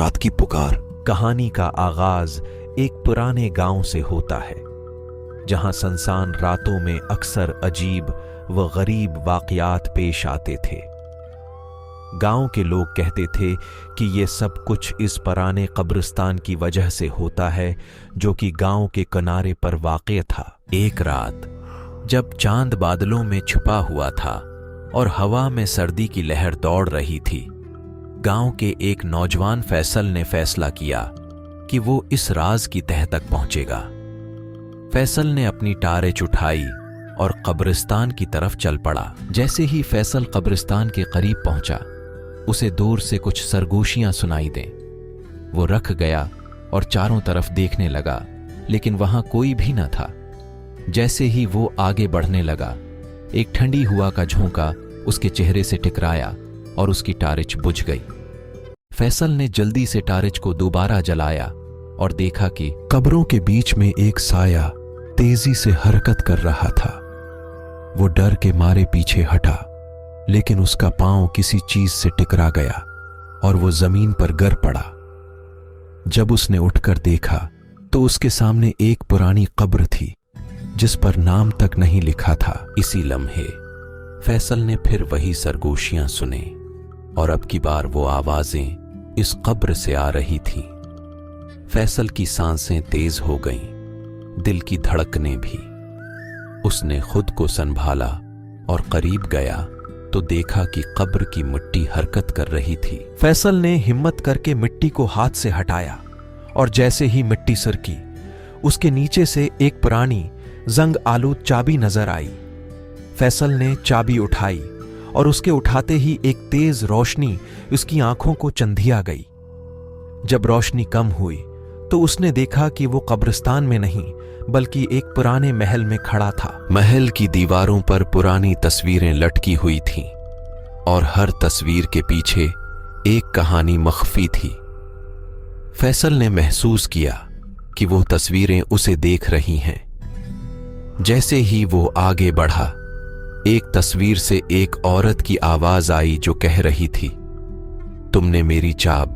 रात की पुकार। कहानी का आगाज एक पुराने गांव से होता है, जहां सनसान रातों में अक्सर अजीब व गरीब वाकयात पेश आते थे। गांव के लोग कहते थे कि ये सब कुछ इस पुराने कब्रिस्तान की वजह से होता है, जो कि गांव के किनारे पर वाक़ था। एक रात जब चांद बादलों में छुपा हुआ था और हवा में सर्दी की लहर दौड़ रही थी, गांव के एक नौजवान फैसल ने फैसला किया कि वो इस राज की तह तक पहुंचेगा। फैसल ने अपनी टार्च उठाई और कब्रिस्तान की तरफ चल पड़ा। जैसे ही फैसल कब्रिस्तान के करीब पहुंचा, उसे दूर से कुछ सरगोशियां सुनाई दें। वो रख गया और चारों तरफ देखने लगा, लेकिन वहां कोई भी न था। जैसे ही वो आगे बढ़ने लगा, एक ठंडी हवा का झोंका उसके चेहरे से टकराया और उसकी टार्च बुझ गई। फैसल ने जल्दी से टार्च को दोबारा जलाया और देखा कि कब्रों के बीच में एक साया तेजी से हरकत कर रहा था। वो डर के मारे पीछे हटा, लेकिन उसका पांव किसी चीज से टकरा गया और वो जमीन पर गिर पड़ा। जब उसने उठकर देखा तो उसके सामने एक पुरानी कब्र थी, जिस पर नाम तक नहीं लिखा था। इसी लम्हे फैसल ने फिर वही सरगोशियां सुने, और अब की बार वो आवाजें इस कब्र से आ रही थीं। फैसल की सांसें तेज हो गईं, दिल की धड़कनें भी। उसने खुद को संभाला और करीब गया तो देखा कि कब्र की मिट्टी हरकत कर रही थी। फैसल ने हिम्मत करके मिट्टी को हाथ से हटाया, और जैसे ही मिट्टी सरकी, उसके नीचे से एक पुरानी जंग आलूद चाबी नजर आई। फैसल ने चाबी उठाई और उसके उठाते ही एक तेज रोशनी उसकी आंखों को चंधिया गई। जब रोशनी कम हुई तो उसने देखा कि वो कब्रिस्तान में नहीं, बल्कि एक पुराने महल में खड़ा था। महल की दीवारों पर पुरानी तस्वीरें लटकी हुई थीं, और हर तस्वीर के पीछे एक कहानी मख्फी थी। फैसल ने महसूस किया कि वो तस्वीरें उसे देख रही हैं। जैसे ही वो आगे बढ़ा, एक तस्वीर से एक औरत की आवाज आई जो कह रही थी, तुमने मेरी चाब